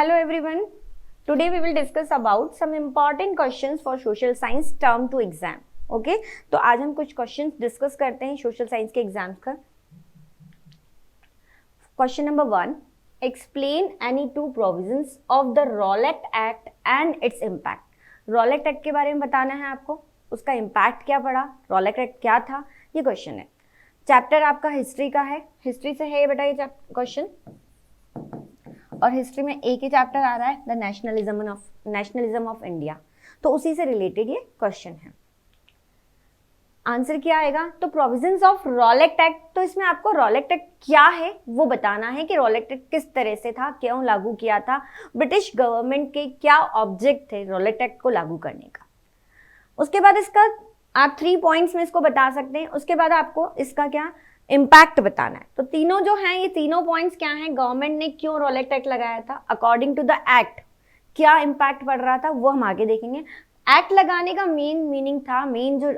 Hello everyone. Today we will discuss about some important questions for social science term 2 exam. Okay? तो आज हम कुछ questions discuss करते हैं social science के exams का. Question number 1. Explain any two provisions of the Rowlatt Act and its impact. Rowlatt Act के बारे में बताना है आपको, उसका impact क्या पड़ा, Rowlatt Act क्या था, ये question है. चैप्टर आपका हिस्ट्री का है, हिस्ट्री से है बेटा ये क्वेश्चन, और हिस्ट्री में एक ही चैप्टर आ रहा है द नेशनलिज्म ऑफ इंडिया, तो उसी से रिलेटेड ये क्वेश्चन है. आंसर क्या आएगा? तो प्रोविजंस ऑफ रॉलेट एक्ट, तो इसमें आपको रॉलेट एक्ट क्या है वो बताना है कि रॉलेट एक्ट किस तरह से था, क्यों लागू किया था, ब्रिटिश गवर्नमेंट के क्या ऑब्जेक्ट थे रॉलेट एक्ट को लागू करने का. उसके बाद इसका आप 3 पॉइंट्स में इसको बता सकते हैं. उसके बाद आपको इसका क्या इम्पैक्ट बताना है. तो तीनों जो हैं, ये तीनों पॉइंट्स क्या हैं, गवर्नमेंट ने क्यों रॉलेट एक्ट लगाया था, अकॉर्डिंग टू द एक्ट क्या इम्पैक्ट पड़ रहा था, वो हम आगे देखेंगे. एक्ट लगाने का मेन मीनिंग था, मेन जो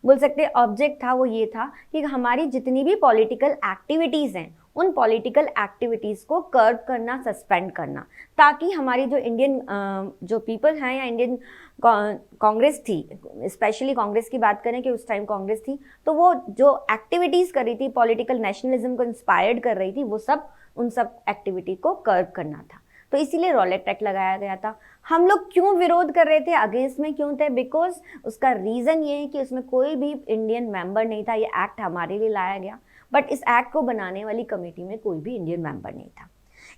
बोल सकते हैं ऑब्जेक्ट था, वो ये था कि हमारी जितनी भी पॉलिटिकल एक्टिविटीज़ हैं उन पॉलिटिकल एक्टिविटीज़ को कर्व करना, सस्पेंड करना, ताकि हमारी जो इंडियन जो पीपल हैं या इंडियन कांग्रेस थी, स्पेशली कांग्रेस की बात करें कि उस टाइम कांग्रेस थी, तो वो जो एक्टिविटीज़ कर रही थी, पॉलिटिकल नेशनलिज्म को इंस्पायर्ड कर रही थी, वो सब उन सब एक्टिविटी को कर्व करना था. तो इसीलिए रॉलेट एक्ट लगाया गया था. हम लोग क्यों विरोध कर रहे थे, अगेंस्ट में क्यों थे? बिकॉज उसका रीज़न ये है कि उसमें कोई भी इंडियन मेंबर नहीं था. ये एक्ट हमारे लिए लाया गया, बट इस एक्ट को बनाने वाली कमेटी में कोई भी इंडियन मेंबर नहीं था.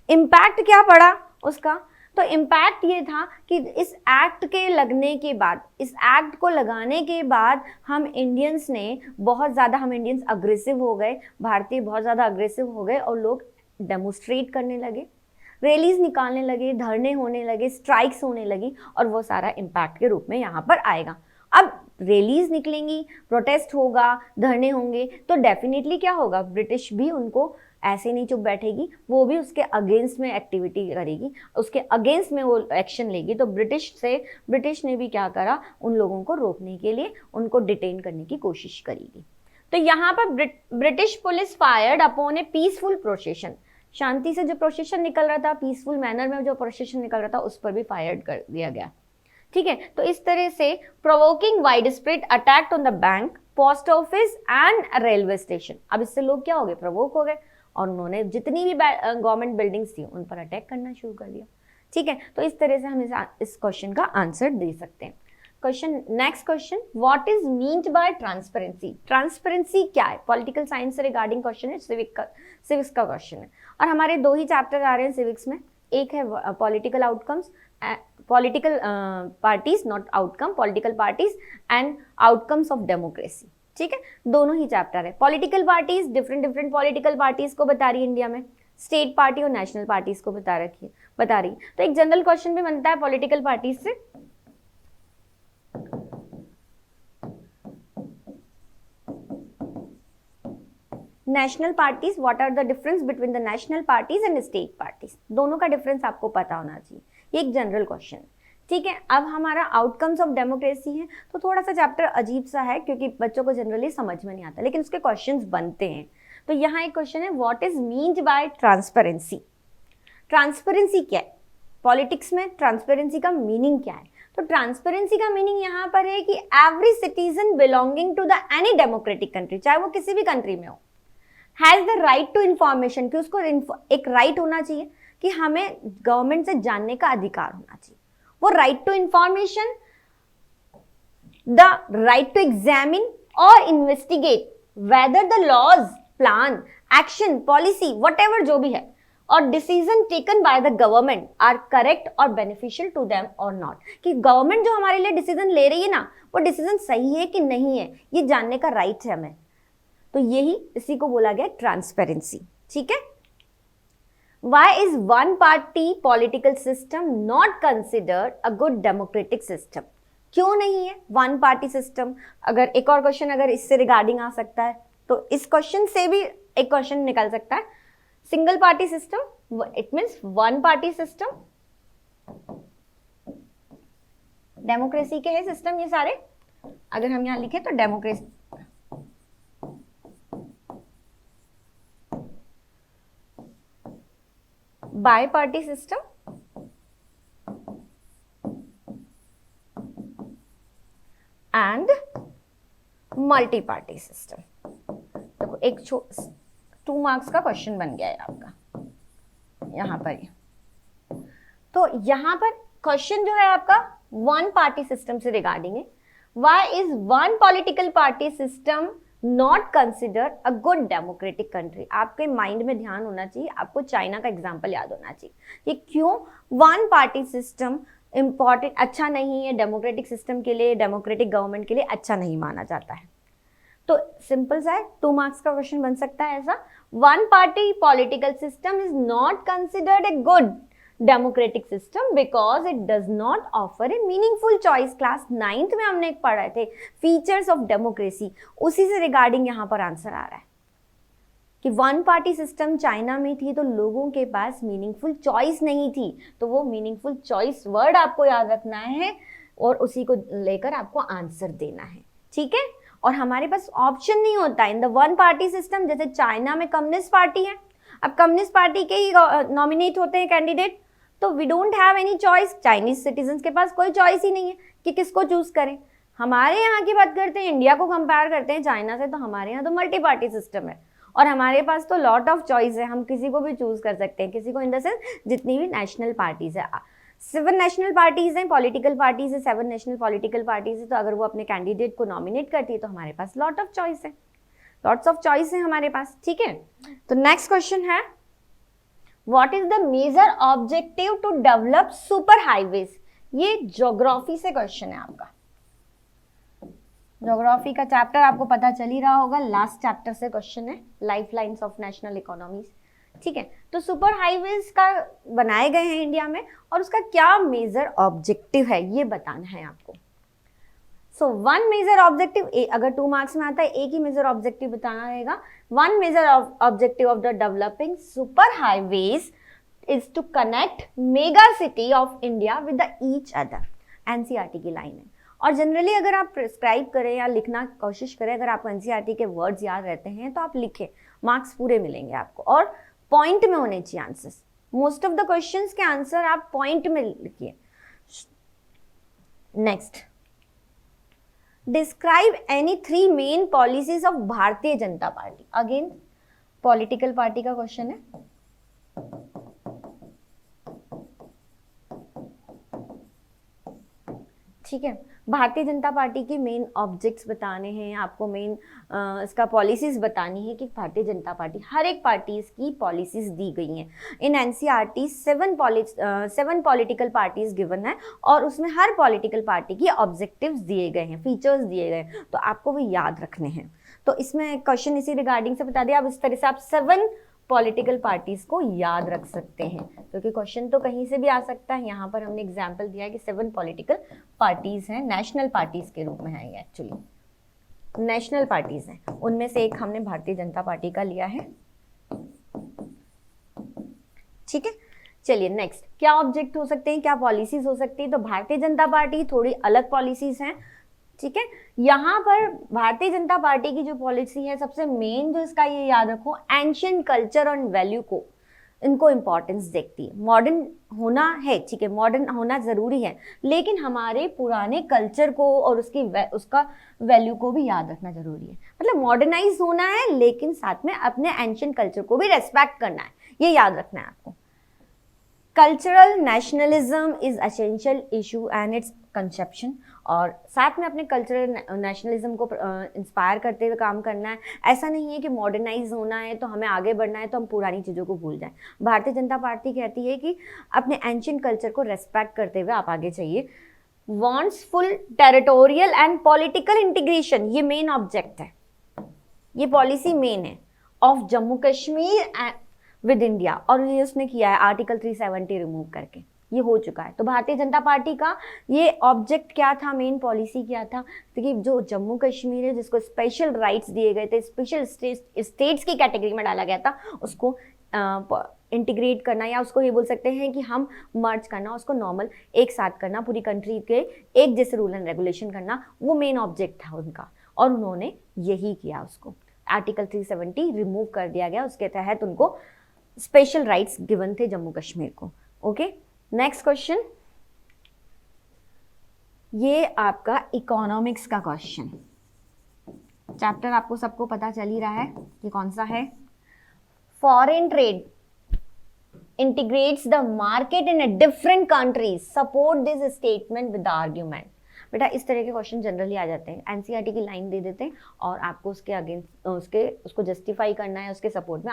इम्पैक्ट क्या पड़ा उसका? तो इम्पैक्ट ये था कि इस एक्ट के लगने के बाद, इस एक्ट को लगाने के बाद हम इंडियंस अग्रेसिव हो गए, भारतीय बहुत ज़्यादा अग्रेसिव हो गए, और लोग डेमोस्ट्रेट करने लगे, रैलीज निकालने लगे, धरने होने लगे, स्ट्राइक्स होने लगी, और वो सारा इम्पैक्ट के रूप में यहाँ पर आएगा. अब रैलीज निकलेंगी, प्रोटेस्ट होगा, धरने होंगे, तो डेफिनेटली क्या होगा, ब्रिटिश भी उनको ऐसे नहीं चुप बैठेगी, वो भी उसके अगेंस्ट में एक्टिविटी करेगी, उसके अगेंस्ट में वो एक्शन लेगी. तो ब्रिटिश ने भी क्या करा, उन लोगों को रोकने के लिए उनको डिटेन करने की कोशिश करेगी. तो यहाँ पर British police fired upon a peaceful procession, शांति से जो प्रोसेशन निकल रहा था, पीसफुल मैनर में जो प्रोसेशन निकल रहा था, उस पर भी फायर्ड कर दिया गया. ठीक है, तो इस तरह से provoking wide spread attack on the bank, post office and railway station. अब इससे लोग क्या हो गए, प्रोवोक हो गए, और उन्होंने जितनी भी गवर्नमेंट बिल्डिंग्स थी उन पर अटैक करना शुरू कर दिया. ठीक है, तो इस तरह से हम इस क्वेश्चन का आंसर दे सकते हैं. Next question, what is meant by transparency. Transparency क्या है? पॉलिटिकल साइंस से रिगार्डिंग क्वेश्चन है, सिविक्स का क्वेश्चन है, और हमारे 2 ही चैप्टर आ रहे हैं सिविक्स में. एक है political outcomes, political parties, not outcome, political parties and outcomes of democracy. ठीक है, दोनों ही चैप्टर है. Political parties different political parties को बता रही है इंडिया में, स्टेट पार्टी और नेशनल पार्टीज को बता रही. तो एक जनरल क्वेश्चन भी बनता है पॉलिटिकल पार्टीज से. National parties, what are the difference between the national parties and state parties, दोनों का डिफरेंस आपको पता होना चाहिए. ये एक जनरल क्वेश्चन. ठीक है, अब हमारा आउटकम्स ऑफ डेमोक्रेसी है, तो थोड़ा सा चैप्टर अजीब सा है क्योंकि बच्चों को जनरली समझ में नहीं आता, लेकिन उसके क्वेश्चंस बनते हैं. तो यहाँ एक क्वेश्चन है, what is meant by transparency. Transparency क्या है? पॉलिटिक्स में ट्रांसपेरेंसी का मीनिंग क्या है? तो ट्रांसपेरेंसी का मीनिंग यहाँ पर है कि every citizen belonging to the any democratic country, चाहे वो किसी भी कंट्री में हो, has the right to information, कि उसको एक राइट होना चाहिए कि हमें गवर्नमेंट से जानने का अधिकार होना चाहिए. वो right to information, the right to examine और investigate whether the laws, plan, action, policy, whatever जो भी है, और decision taken by the government are correct और बेनिफिशियल टू देम और नॉट, कि गवर्नमेंट जो हमारे लिए डिसीजन ले रही है ना, वो डिसीजन सही है कि नहीं है, ये जानने का राइट है हमें. तो यही इसी को बोला गया ट्रांसपेरेंसी. ठीक है, Why is one party political system not considered a good democratic system? क्यों नहीं है वन पार्टी सिस्टम? अगर एक और क्वेश्चन अगर इससे रिगार्डिंग आ सकता है, तो इस क्वेश्चन से भी एक क्वेश्चन निकल सकता है. Single party system, it means one party system, democracy के है सिस्टम ये सारे. अगर हम यहाँ लिखे तो democracy, bi party system, and multi party system. देखो एक 2 मार्क्स का क्वेश्चन बन गया है आपका यहाँ पर ही। तो यहाँ पर क्वेश्चन जो है आपका वन पार्टी सिस्टम से रिगार्डिंग है। Why is one political party system not considered a good democratic country. आपके माइंड में ध्यान होना चाहिए, आपको चाइना का एग्जाम्पल याद होना चाहिए कि क्यों वन पार्टी सिस्टम इंपॉर्टेंट, अच्छा नहीं है डेमोक्रेटिक सिस्टम के लिए, डेमोक्रेटिक गवर्नमेंट के लिए अच्छा नहीं माना जाता है। तो सिंपल सा है, 2 मार्क्स का क्वेश्चन बन सकता है ऐसा, one party political system is not considered a good democratic system because it does not offer A meaningful choice. Class 9th में हमने एक पढ़ा थे फीचर्स ऑफ डेमोक्रेसी, उसी से रिगार्डिंग यहाँ पर आंसर आ रहा है कि वन पार्टी सिस्टम चाइना में थी तो लोगों के पास मीनिंगफुल चॉइस नहीं थी। तो वो मीनिंगफुल चॉइस वर्ड आपको याद रखना है और उसी को लेकर आपको आंसर देना है, ठीक है। और हमारे पास ऑप्शन नहीं होता in the one party system. जैसे चाइना में कम्युनिस्ट पार्टी है, अब कम्युनिस्ट पार्टी के ही नॉमिनेट होते हैं कैंडिडेट, तो we don't have any choice. Chinese citizens के पास कोई चॉइस ही नहीं है कि किसको चूज करें। हमारे यहाँ की बात करते हैं, इंडिया को कंपेयर करते हैं चाइना से, तो हमारे यहाँ तो मल्टी पार्टी सिस्टम है और हमारे पास तो लॉट ऑफ चॉइस है, हम किसी को भी चूज कर सकते हैं, किसी को इन द सेंस जितनी भी नेशनल पार्टीज है, 7 नेशनल पार्टीज हैं, पॉलिटिकल पार्टीज है, 7 नेशनल पॉलिटिकल पार्टीज है। तो अगर वो अपने कैंडिडेट को नॉमिनेट करती है तो हमारे पास लॉट ऑफ चॉइस है, लॉट्स ऑफ चॉइस है हमारे पास, ठीक है। तो नेक्स्ट क्वेश्चन है what is the major objective to develop super highways. ये ज्योग्राफी से क्वेश्चन है आपका। ज्योग्राफी का चैप्टर आपको पता चल ही रहा होगा, लास्ट चैप्टर से क्वेश्चन है, life lines of national economies, ठीक है। तो सुपर हाईवेज का बनाए गए हैं इंडिया में और उसका क्या मेजर ऑब्जेक्टिव है ये बताना है आपको। सो वन मेजर ऑब्जेक्टिव, अगर 2 मार्क्स में आता है एक ही मेजर ऑब्जेक्टिव बताना रहेगा। One major objective of the developing super highways is to connect mega city of India with the each other. NCERT की लाइन है और जनरली अगर आप प्रिस्क्राइब करें या लिखना कोशिश करें, अगर आपको एनसीईआरटी के वर्ड्स याद रहते हैं तो आप लिखें, मार्क्स पूरे मिलेंगे आपको और पॉइंट में होने चाहिए answers. Most of the questions के आंसर आप पॉइंट में लिखिए। Next, describe any 3 main policies of Bharatiya Janata party. Again political party का क्वेश्चन है। ठीक है, भारतीय जनता पार्टी के मेन ऑब्जेक्ट्स बताने हैं आपको, मेन इसका पॉलिसीज बतानी है कि भारतीय जनता पार्टी, हर एक पार्टीज की पॉलिसीज दी गई हैं। In NCERT 7 political parties given है और उसमें हर पॉलिटिकल पार्टी की ऑब्जेक्टिव्स दिए गए हैं, फीचर्स दिए गए हैं, तो आपको वो याद रखने हैं। तो इसमें क्वेश्चन इसी रिगार्डिंग से बता दिया। अब इस तरह से आप 7 पॉलिटिकल पार्टीज को याद रख सकते हैं, क्योंकि क्वेश्चन तो कहीं से भी आ सकता है। यहाँ पर हमने एग्जाम्पल दिया है कि 7 पॉलिटिकल पार्टीज हैं, नेशनल पार्टीज के रूप में है ये, एक्चुअली नेशनल पार्टीज हैं, उनमें से एक हमने भारतीय जनता पार्टी का लिया है, ठीक है। चलिए नेक्स्ट, क्या ऑब्जेक्ट हो सकते हैं, क्या पॉलिसीज हो सकती है। तो भारतीय जनता पार्टी थोड़ी अलग पॉलिसीज हैं, ठीक है। यहाँ पर भारतीय जनता पार्टी की जो पॉलिसी है, सबसे मेन जो इसका ये याद रखो, एंशिएंट कल्चर और वैल्यू को, इनको इंपॉर्टेंस देखती है। मॉडर्न होना है, ठीक है, मॉडर्न होना जरूरी है, लेकिन हमारे पुराने कल्चर को और उसका वैल्यू को भी याद रखना जरूरी है। मतलब मॉडर्नाइज होना है लेकिन साथ में अपने एंशिएंट कल्चर को भी रेस्पेक्ट करना है, ये याद रखना है आपको। Cultural nationalism is essential issue and it's conception, और साथ में अपने कल्चरल नेशनलिज्म को इंस्पायर करते हुए काम करना है। ऐसा नहीं है कि मॉडर्नाइज होना है तो हमें आगे बढ़ना है तो हम पुरानी चीज़ों को भूल जाएं। भारतीय जनता पार्टी कहती है कि अपने एंशिएंट कल्चर को रेस्पेक्ट करते हुए आप आगे चाहिए। Wants full territorial and political integration, ये मेन ऑब्जेक्ट है, ये पॉलिसी मेन है of Jammu Kashmir with India, और ये उसने किया है आर्टिकल 370 रिमूव करके, ये हो चुका है। तो भारतीय जनता पार्टी का ये ऑब्जेक्ट क्या था, मेन पॉलिसी क्या था, क्योंकि जो जम्मू कश्मीर है जिसको स्पेशल राइट्स दिए गए थे, स्पेशल स्टेट्स की कैटेगरी में डाला गया था, उसको इंटीग्रेट करना, या उसको ये बोल सकते हैं कि हम मर्ज करना, उसको नॉर्मल एक साथ करना, पूरी कंट्री के एक जैसे रूल एंड रेगुलेशन करना, वो मेन ऑब्जेक्ट था उनका, और उन्होंने यही किया। उसको आर्टिकल 370 रिमूव कर दिया गया, उसके तहत उनको स्पेशल राइट्स गिवन थे जम्मू कश्मीर को। ओके, नेक्स्ट क्वेश्चन, ये आपका इकोनॉमिक्स का क्वेश्चन, चैप्टर आपको सबको पता चल ही रहा है ये कौन सा है। Foreign trade integrates the market in a different countries, support this statement with the argument। बेटा इस तरह के क्वेश्चन जनरली आ जाते हैं, एनसीईआरटी की लाइन दे देते हैं और आपको उसके अगेंस्ट उसको जस्टिफाई करना है, उसके सपोर्ट में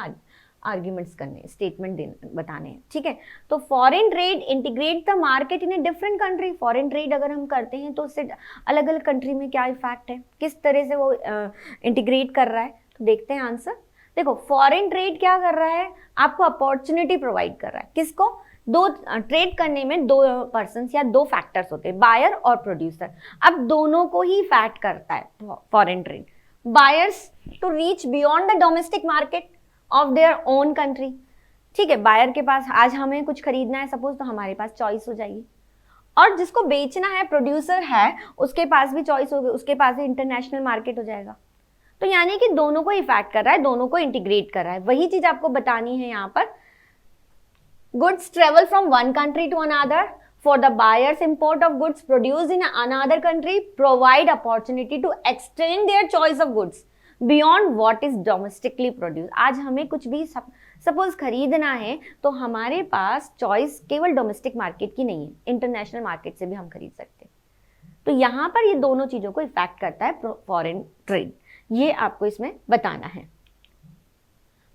आर्ग्यूमेंट्स करने, स्टेटमेंट देने बताने हैं, ठीक है। तो foreign trade integrate the market in a different country, foreign trade अगर हम करते हैं तो उससे अलग अलग कंट्री में क्या इफेक्ट है, किस तरह से वो इंटीग्रेट कर रहा है, तो देखते हैं आंसर। देखो फॉरेन ट्रेड क्या कर रहा है, आपको अपॉर्चुनिटी प्रोवाइड कर रहा है, किसको, दो ट्रेड करने में दो पर्सन या दो फैक्टर्स होते हैं, बायर और प्रोड्यूसर। अब दोनों को ही इफेक्ट करता है foreign trade. Buyers to reach beyond the domestic market of their own country, ठीक है। बायर के पास आज हमें कुछ खरीदना है सपोज, तो हमारे पास चॉइस हो जाएगी, और जिसको बेचना है प्रोड्यूसर है उसके पास भी चॉइस होगी, उसके पास भी इंटरनेशनल मार्केट हो जाएगा। तो यानी कि दोनों को इफेक्ट कर रहा है, दोनों को इंटीग्रेट कर रहा है। वही चीज आपको बतानी है यहाँ पर। Goods travel from one country to another for the buyers import of goods produced in another country provide opportunity to extend their choice of goods beyond what is domestically produce. आज हमें कुछ भी सपोज खरीदना है तो हमारे पास choice केवल डोमेस्टिक मार्केट की नहीं है, इंटरनेशनल मार्केट से भी हम खरीद सकते हैं। तो यहाँ पर ये दोनों चीजों को इफेक्ट करता है फॉरेन ट्रेड, ये आपको इसमें बताना है।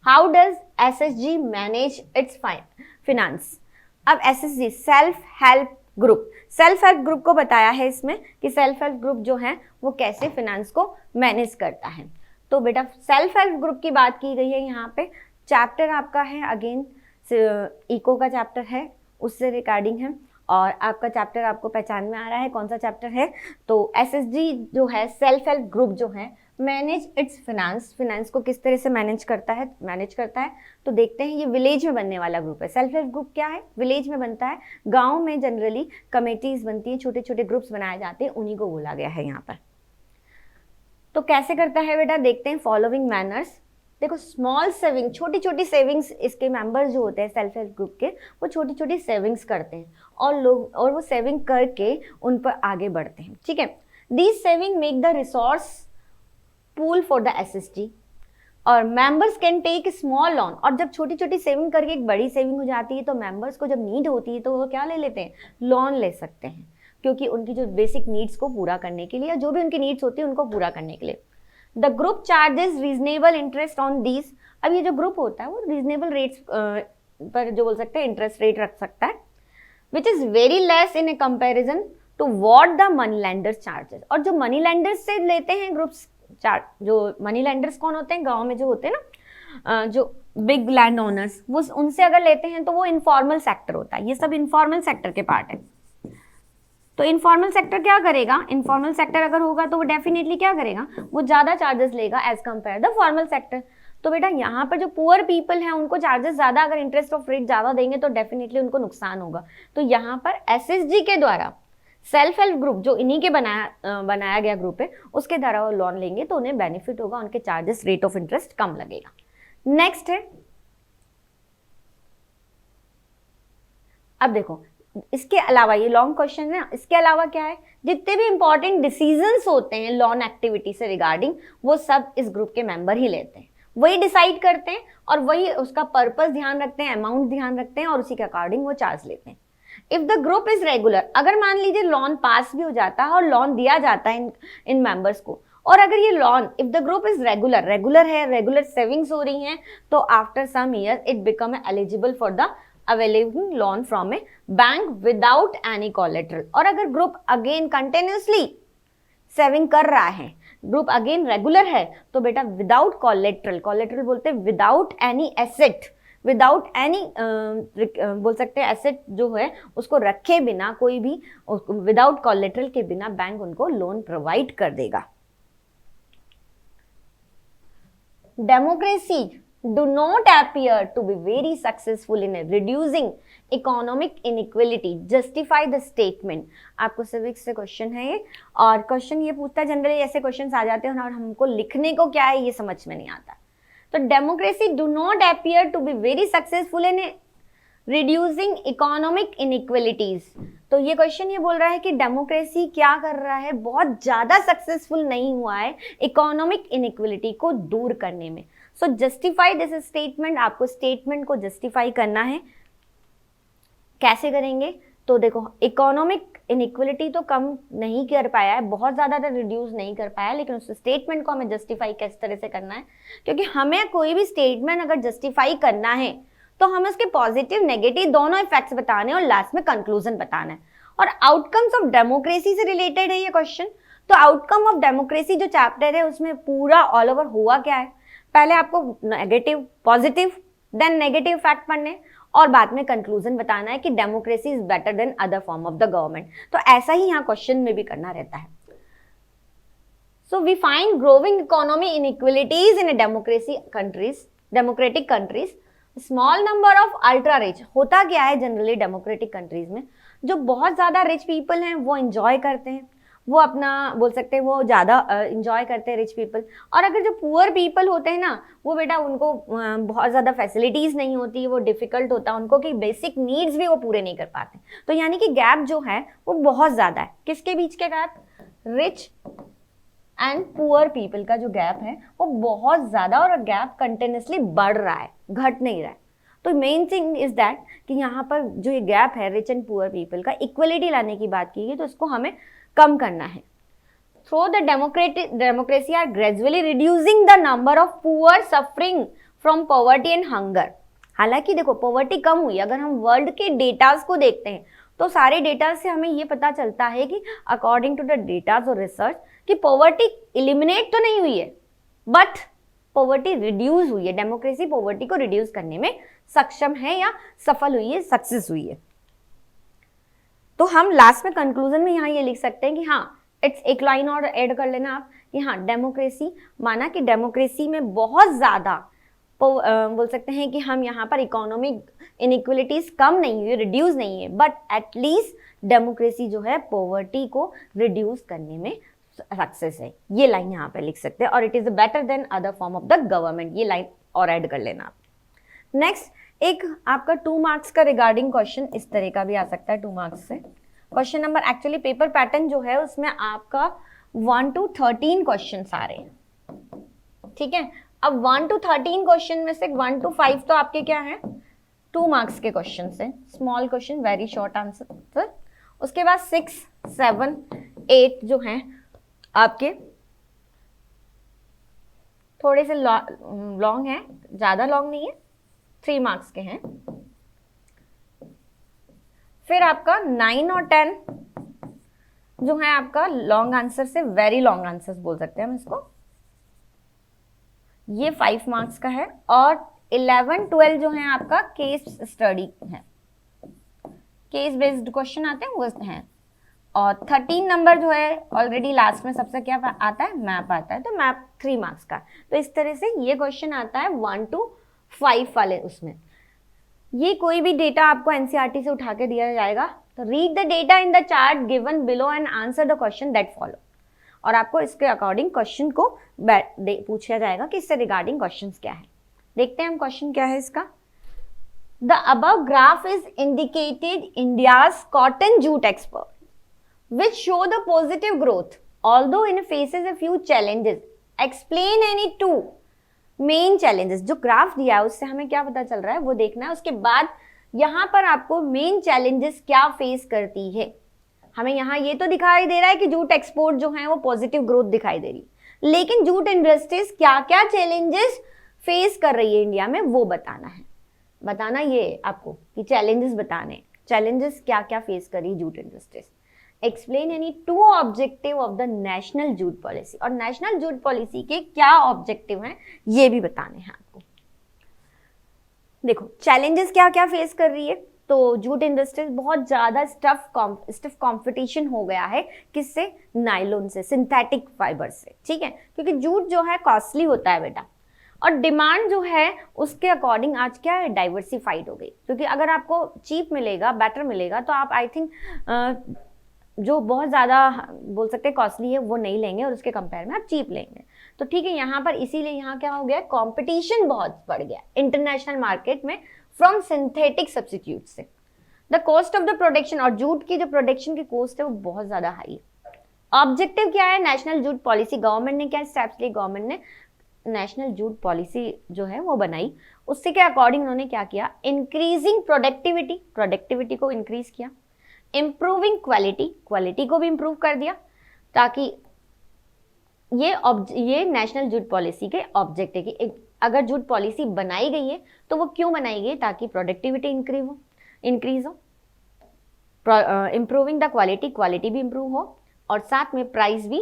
How does SHG manage its finance. अब SHG self help group, self help group को बताया है इसमें कि सेल्फ हेल्प ग्रुप जो है वो कैसे फाइनेंस को मैनेज करता है। तो बेटा सेल्फ हेल्प ग्रुप की बात की गई है यहाँ पे। चैप्टर आपका है अगेन इको का चैप्टर है, उससे रिगार्डिंग है, और आपका चैप्टर आपको पहचान में आ रहा है कौन सा चैप्टर है। तो एसएचजी जो है सेल्फ हेल्प ग्रुप जो है मैनेज इट्स फाइनेंस, फाइनेंस को किस तरह से मैनेज करता है। तो देखते हैं, ये विलेज में बनने वाला ग्रुप है। सेल्फ हेल्प ग्रुप क्या है, विलेज में बनता है। गांव में जनरली कमेटीज बनती हैं, छोटे छोटे ग्रुप्स बनाए जाते हैं, उन्हीं को बोला गया है यहाँ पर। तो कैसे करता है बेटा, देखते हैं फॉलोइंग मैनर्स। देखो स्मॉल सेविंग, छोटी छोटी सेविंग्स, इसके मेंबर्स जो होते हैं सेल्फ हेल्प ग्रुप के, वो छोटी छोटी सेविंग्स करते हैं और वो सेविंग करके उन पर आगे बढ़ते हैं, ठीक है। These saving make the resource pool for the SHG और members can take small loan. और जब छोटी छोटी सेविंग करके एक बड़ी सेविंग हो जाती है तो मेंबर्स को जब नीड होती है तो वो क्या ले लेते हैं, लोन ले सकते हैं, क्योंकि उनकी जो बेसिक नीड्स को पूरा करने के लिए या जो भी उनकी नीड्स होती है उनको पूरा करने के लिए। The group charges reasonable interest on these. अब ये जो ग्रुप होता है वो रीजनेबल रेट्स पर जो बोल सकते हैं इंटरेस्ट रेट रख सकता है, which is very less in a comparison to what the money lenders charges. और जो मनी लेंडर्स से लेते हैं ग्रुप्स चार्ज, जो मनी लेंडर्स कौन होते हैं, गांव में जो होते हैं ना, जो बिग लैंड ओनर्स, वो उनसे अगर लेते हैं तो वो इनफॉर्मल सेक्टर होता है। ये सब इनफॉर्मल सेक्टर के पार्ट है। तो इनफॉर्मल सेक्टर क्या करेगा, इनफॉर्मल सेक्टर अगर होगा तो वो डेफिनेटली क्या करेगा, वो ज्यादा चार्जेस लेगा as compare the formal sector. तो बेटा यहाँ पर जो पुअर पीपल है उनको चार्जेस ज्यादा, अगर इंटरेस्ट ऑफ रेट ज्यादा देंगे तो डेफिनेटली उनको नुकसान होगा। तो यहाँ पर एसएचजी के द्वारा सेल्फ हेल्प ग्रुप जो इन्हीं के बनाया गया ग्रुप है उसके द्वारा वो लोन लेंगे तो उन्हें बेनिफिट होगा, उनके चार्जेस रेट ऑफ इंटरेस्ट कम लगेगा। नेक्स्ट है, अब देखो इसके अलावा, ये लॉन्ग क्वेश्चन है, इसके अलावा क्या है, जितने भी इंपॉर्टेंट डिसीजंस होते हैं लोन एक्टिविटी से रिगार्डिंग वो सब इस ग्रुप के मेंबर ही लेते हैं, वही डिसाइड करते हैं और वही उसका पर्पस ध्यान रखते हैं, अमाउंट ध्यान रखते हैं और उसी के अकॉर्डिंग वो चार्ज लेते हैं। If the group is regular, अगर मान लीजिए लोन पास भी हो जाता है और लोन दिया जाता है इन मेंबर्स को, और अगर ये loan if the group is regular है, रेगुलर सेविंग्स हो रही हैं, तो after some year it become eligible for the available loan from a bank without any collateral. और अगर ग्रुप अगेन कंटिन्यूसली सेविंग कर रहा है, ग्रुप अगेन रेगुलर है, तो बेटा विदाउट कोलेटरल, कोलेटरल बोलते हैं without any asset, without any बोल सकते हैं एसेट जो है उसको रखे बिना, कोई भी विदाउट कोलेटरल के बिना बैंक उनको लोन प्रोवाइड कर देगा। Democracy do not appear to be very successful in reducing economic inequality, justify the statement। आपको सिविक्स से क्वेश्चन है ये, और क्वेश्चन ये पूछता है, जनरली ऐसे क्वेश्चन आ जाते हैं और हमको लिखने को क्या है ये समझ में नहीं आता। तो democracy do not appear to be very successful in reducing economic inequalities। तो ये क्वेश्चन ये बोल रहा है कि डेमोक्रेसी क्या कर रहा है, बहुत ज़्यादा सक्सेसफुल नहीं हुआ है इकोनॉमिक इनइक्वलिटी को दूर करने में। सो जस्टिफाई दिस स्टेटमेंट, आपको स्टेटमेंट को जस्टिफाई करना है। कैसे करेंगे? तो देखो, इकोनॉमिक इनइक्वलिटी तो कम नहीं कर पाया है, बहुत ज़्यादा तो रिड्यूस नहीं कर पाया, लेकिन उस स्टेटमेंट को हमें जस्टिफाई किस तरह से करना है, क्योंकि हमें कोई भी स्टेटमेंट अगर जस्टिफाई करना है तो हमें उसके पॉजिटिव नेगेटिव दोनों इफेक्ट्स बताने हैं और लास्ट में कंक्लूजन बताना है। और आउटकम्स ऑफ डेमोक्रेसी से रिलेटेड है ये क्वेश्चन। तो आउटकम ऑफ डेमोक्रेसी जो चैप्टर है उसमें पूरा ऑल ओवर हुआ क्या है, पहले आपको negative, positive, then negative fact पढ़ने और बाद में कंक्लूजन बताना है कि democracy is better than other form of the government. तो ऐसा ही यहाँ क्वेश्चन में भी करना रहता है। So we find growing economy inequalities in democratic countries, small number of ultra rich. होता क्या है जनरली डेमोक्रेटिक कंट्रीज में, जो बहुत ज्यादा रिच पीपल हैं वो एंजॉय करते हैं, वो अपना बोल सकते हैं वो ज़्यादा इंजॉय करते हैं रिच पीपल। और अगर जो पुअर पीपल होते हैं ना, वो बेटा उनको बहुत ज़्यादा फैसिलिटीज़ नहीं होती, वो डिफ़िकल्ट होता है उनको कि बेसिक नीड्स भी वो पूरे नहीं कर पाते। तो यानी कि गैप जो है वो बहुत ज़्यादा है। किसके बीच के gap? Rich and poor people का जो गैप है वो बहुत ज़्यादा, और गैप कंटिन्यूसली बढ़ रहा है, घट नहीं रहा है। तो मेन थिंग इज दैट कि यहाँ पर जो ये गैप है रिच एंड पुअर पीपल का, इक्वलिटी लाने की बात की है, तो इसको हमें कम करना है। Through the democracy are gradually reducing the number of poor suffering from poverty and hunger. हालांकि देखो पॉवर्टी कम हुई, अगर हम वर्ल्ड के डेटाज को देखते हैं तो सारे डेटा से हमें ये पता चलता है कि अकॉर्डिंग टू द डेटाज और रिसर्च कि पॉवर्टी एलिमिनेट तो नहीं हुई है, बट पॉवर्टी रिड्यूस हुई है। डेमोक्रेसी पॉवर्टी को रिड्यूस करने में सक्षम है या सफल हुई है, सक्सेस हुई है। तो हम लास्ट में कंक्लूजन में यहाँ ये लिख सकते हैं कि हाँ, इट्स एक लाइन और ऐड कर लेना आप कि हाँ, डेमोक्रेसी, माना कि डेमोक्रेसी में बहुत ज़्यादा बोल सकते हैं कि हम यहाँ पर इकोनॉमिक इनइक्वलिटीज कम नहीं हुई, रिड्यूस नहीं है, बट एटलीस्ट डेमोक्रेसी जो है पॉवर्टी को रिड्यूस करने में सक्सेस है। ये लाइन यहाँ पे लिख सकते हैं। और it is better than other form of the government, ये लाइन और ऐड कर लेना आप। नेक्स्ट एक आपका 2 मार्क्स का रिगार्डिंग क्वेश्चन इस तरह का भी आ सकता है 2 मार्क्स से। Question number, actually paper pattern जो है उसमें आपका 1 to 13 क्वेश्चन आ रहे हैं, ठीक है। अब 1 to 13 क्वेश्चन में से 1 to 5 तो आपके क्या है, 2 मार्क्स के क्वेश्चन से, small question, very short answer. उसके बाद 6, 7, 8 जो हैं आपके थोड़े से लॉन्ग हैं, ज़्यादा लॉन्ग नहीं है, 3 मार्क्स के हैं। फिर आपका 9 और 10 जो है आपका लॉन्ग आंसर से वेरी लॉन्ग आंसर्स बोल सकते हैं हम इसको, ये 5 मार्क्स का है। और 11, 12 जो है आपका केस स्टडी है, केस बेस्ड क्वेश्चन आते हैं वो हैं। और 13 नंबर जो है ऑलरेडी लास्ट में सबसे क्या आता है, मैप आता है, तो मैप 3 मार्क्स का। तो इस तरह से ये क्वेश्चन आता है 1 to 5 वाले उसमें। ये कोई भी डेटा आपको एनसीईआरटी से उठा के दिया जाएगा, तो read the data in the chart given below and answer the question that follow. और आपको इसके अकॉर्डिंग क्वेश्चन को पूछा जाएगा कि इससे रिगार्डिंग क्वेश्चंस क्या है। देखते हैं हम क्वेश्चन क्या है इसका। The above graph is indicated India's cotton jute export which show the positive growth although it faces a few challenges. Explain any 2 main challenges. जो ग्राफ दिया है उससे हमें क्या पता चल रहा है वो देखना है। उसके बाद यहाँ पर आपको मेन चैलेंजेस क्या फेस करती है। हमें यहाँ ये तो दिखाई दे रहा है कि जूट एक्सपोर्ट जो है वो पॉजिटिव ग्रोथ दिखाई दे रही, लेकिन जूट इंडस्ट्रीज क्या क्या चैलेंजेस फेस कर रही है इंडिया में वो बताना है। बताना ये आपको कि चैलेंजेस बताने, चैलेंजेस क्या क्या फेस कर रही jute industries. Explain any 2 objective of the national jute policy. और नेशनल जूट पॉलिसी के क्या ऑब्जेक्टिव हैं ये भी बताने हैं आपको। देखो चैलेंजेस क्या क्या फेस कर रही है, तो जूट इंडस्ट्री बहुत ज़्यादा स्टिफ कंपटीशन हो गया है, किससे, नायलॉन से, सिंथेटिक फाइबर से, ठीक है, क्योंकि जूट जो है कॉस्टली होता है बेटा, और डिमांड जो है उसके अकॉर्डिंग आज क्या है, डाइवर्सिफाइड हो गई। क्योंकि अगर आपको चीप मिलेगा, बेटर मिलेगा, तो आप आई थिंक जो बहुत ज़्यादा बोल सकते हैं कॉस्टली है वो नहीं लेंगे और उसके कंपेयर में आप चीप लेंगे। तो ठीक है, यहाँ पर इसीलिए यहाँ क्या हो गया, कंपटीशन बहुत बढ़ गया इंटरनेशनल मार्केट में फ्रॉम सिंथेटिक सब्स्टिट्यूट से। The cost of the production, और जूट की जो प्रोडक्शन की कॉस्ट है वो बहुत ज्यादा हाई है। ऑब्जेक्टिव क्या है, नेशनल जूट पॉलिसी, गवर्नमेंट ने क्या स्टेप्स लिए, गवर्नमेंट ने नेशनल जूट पॉलिसी जो है वो बनाई, उससे के अकॉर्डिंग उन्होंने क्या किया, इंक्रीजिंग प्रोडक्टिविटी, प्रोडक्टिविटी को इंक्रीज किया, इंप्रूविंग क्वालिटी, क्वालिटी को भी इंप्रूव कर दिया, ताकि ये नेशनल जूट पॉलिसी के ऑब्जेक्ट है कि अगर जूट पॉलिसी बनाई गई है तो वो क्यों बनाई गई, ताकि प्रोडक्टिविटी इंक्रीज हो, इंप्रूविंग द क्वालिटी, क्वालिटी भी इंप्रूव हो, और साथ में प्राइस भी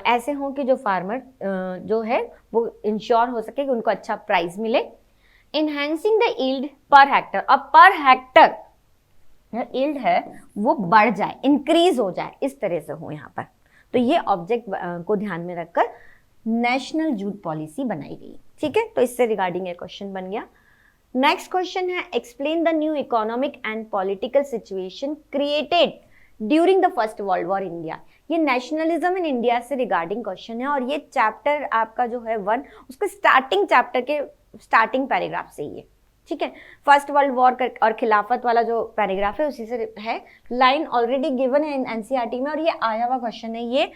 ऐसे हो कि जो फार्मर जो है वो इंश्योर हो सके कि उनको अच्छा प्राइस मिले, enhancing the yield per hectare, अब पर हेक्टर यील्ड है वो बढ़ जाए, इंक्रीज हो जाए, इस तरह से हो यहाँ पर। तो ये ऑब्जेक्ट को ध्यान में रखकर नेशनल जूट पॉलिसी बनाई गई, ठीक है। तो इससे रिगार्डिंग एक क्वेश्चन बन गया। नेक्स्ट क्वेश्चन है, explain the new economic and political situation created during the first world war India. ये नेशनलिज्म इन इंडिया से रिगार्डिंग क्वेश्चन है, और ये चैप्टर आपका जो है 1, उसके स्टार्टिंग चैप्टर के स्टार्टिंग पैराग्राफ से ही है, ठीक है। फर्स्ट वर्ल्ड वॉर और खिलाफत वाला जो पैराग्राफ है उसी से है, लाइन ऑलरेडी गिवन है एनसीईआरटी में, और ये आया हुआ क्वेश्चन है, ये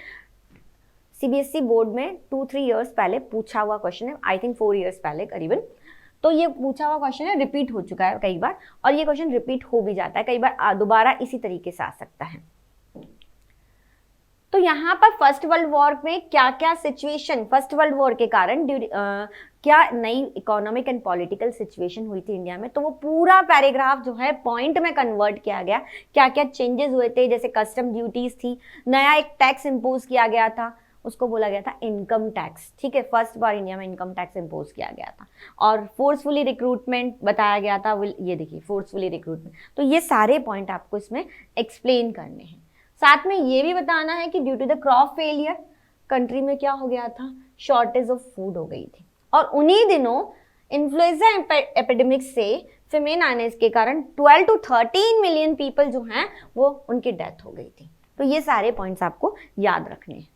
सीबीएसई बोर्ड में 2-3 इयर्स पहले पूछा हुआ क्वेश्चन है, आई थिंक 4 इयर्स पहले करीबन। तो ये पूछा हुआ क्वेश्चन है, रिपीट हो चुका है कई बार, और ये क्वेश्चन रिपीट हो भी जाता है कई बार, दोबारा इसी तरीके से आ सकता है। तो यहाँ पर फर्स्ट वर्ल्ड वॉर में क्या क्या सिचुएशन, फर्स्ट वर्ल्ड वॉर के कारण क्या नई इकोनॉमिक एंड पॉलिटिकल सिचुएशन हुई थी इंडिया में, तो वो पूरा पैराग्राफ जो है पॉइंट में कन्वर्ट किया गया, क्या क्या चेंजेस हुए थे, जैसे कस्टम ड्यूटीज थी, नया एक टैक्स इम्पोज किया गया था, उसको बोला गया था इनकम टैक्स, ठीक है। फर्स्ट बार इंडिया में इनकम टैक्स इम्पोज किया गया था, और फोर्सफुली रिक्रूटमेंट बताया गया था, ये देखिए फोर्सफुली रिक्रूटमेंट। तो ये सारे पॉइंट आपको इसमें एक्सप्लेन करने हैं। साथ में ये भी बताना है कि due to the crop failure country में क्या हो गया था, शॉर्टेज ऑफ फूड हो गई थी, और उन्हीं दिनों इन्फ्लुएंजा एपिडेमिक से फेमेन आने के कारण 12 to 13 मिलियन पीपल जो हैं वो उनकी डेथ हो गई थी। तो ये सारे पॉइंट्स आपको याद रखने हैं।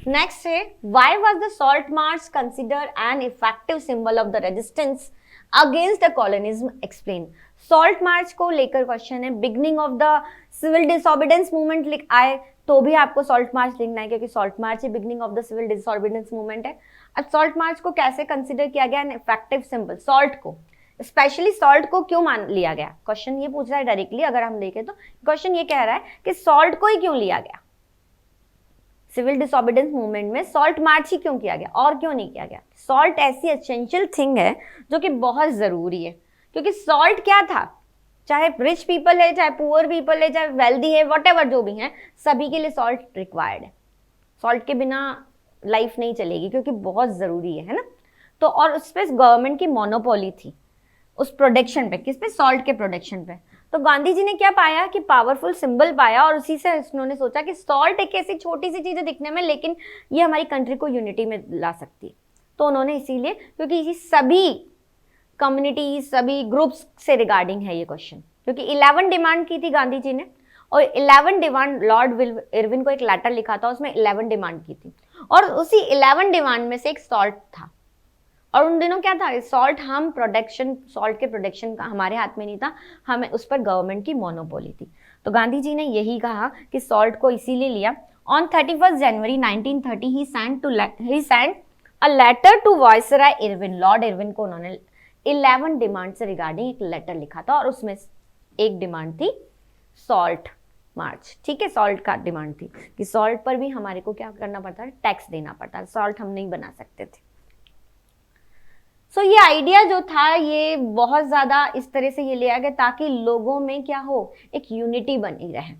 नेक्स्ट है, why was the salt march consider an effective symbol of the resistance against the colonialism, explain. Salt march को लेकर क्वेश्चन है, beginning of the civil disobedience movement आए तो भी आपको सॉल्ट मार्च लिखना है, क्योंकि सॉल्ट मार्च ही beginning of the civil disobedience movement है। अब सॉल्ट मार्च को कैसे कंसिडर किया गया एन इफेक्टिव सिंबल, सॉल्ट को स्पेशली सॉल्ट को क्यों मान लिया गया, क्वेश्चन ये पूछ रहा है डायरेक्टली। अगर हम देखें तो क्वेश्चन ये कह रहा है कि सॉल्ट को ही क्यों लिया गया, सिविल डिसऑर्डिनेंस मूवमेंट में सॉल्ट मार्च ही क्यों किया गया और क्यों नहीं किया गया। सॉल्ट ऐसी एसेंशियल थिंग है जो कि बहुत जरूरी है, क्योंकि सॉल्ट क्या था, चाहे रिच पीपल है, चाहे पुअर पीपल है, चाहे वेल्दी है, व्हाटएवर जो भी है, सभी के लिए सॉल्ट रिक्वायर्ड है। सॉल्ट के बिना लाइफ नहीं चलेगी, क्योंकि बहुत जरूरी है ना। तो और उस पर गवर्नमेंट की मोनोपोली थी उस प्रोडक्शन पे, किस पे, सॉल्ट के प्रोडक्शन पे। तो गांधी जी ने क्या पाया कि पावरफुल सिंबल पाया, और उसी से उन्होंने सोचा कि सॉल्ट एक ऐसी छोटी सी चीज है दिखने में, लेकिन ये हमारी कंट्री को यूनिटी में ला सकती है। तो उन्होंने इसीलिए, क्योंकि ये सभी कम्युनिटी, सभी ग्रुप्स से रिगार्डिंग है ये क्वेश्चन, क्योंकि 11 डिमांड की थी गांधी जी ने, और 11 डिमांड लॉर्ड इरविन को एक लेटर लिखा था, उसमें 11 डिमांड की थी, और उसी 11 डिमांड में से एक सॉल्ट था। और उन दिनों क्या था, सॉल्ट हम प्रोडक्शन, सॉल्ट के प्रोडक्शन का हमारे हाथ में नहीं था, हमें उस पर गवर्नमेंट की मोनोपोली थी। तो गांधी जी ने यही कहा कि सॉल्ट को इसीलिए लिया। ऑन 31 जनवरी 1930 ही send a letter to viceroy Irwin, lord Irwin को उन्होंने 11 डिमांड से रिगार्डिंग एक लेटर लिखा था, और उसमें एक डिमांड थी सॉल्ट मार्च, ठीक है। सॉल्ट का डिमांड थी कि सॉल्ट पर भी हमारे को क्या करना पड़ता है, टैक्स देना पड़ता है, सॉल्ट हम नहीं बना सकते थे। सो ये आइडिया जो था ये बहुत ज्यादा इस तरह से ये लिया गया ताकि लोगों में क्या हो, एक यूनिटी बनी रहे।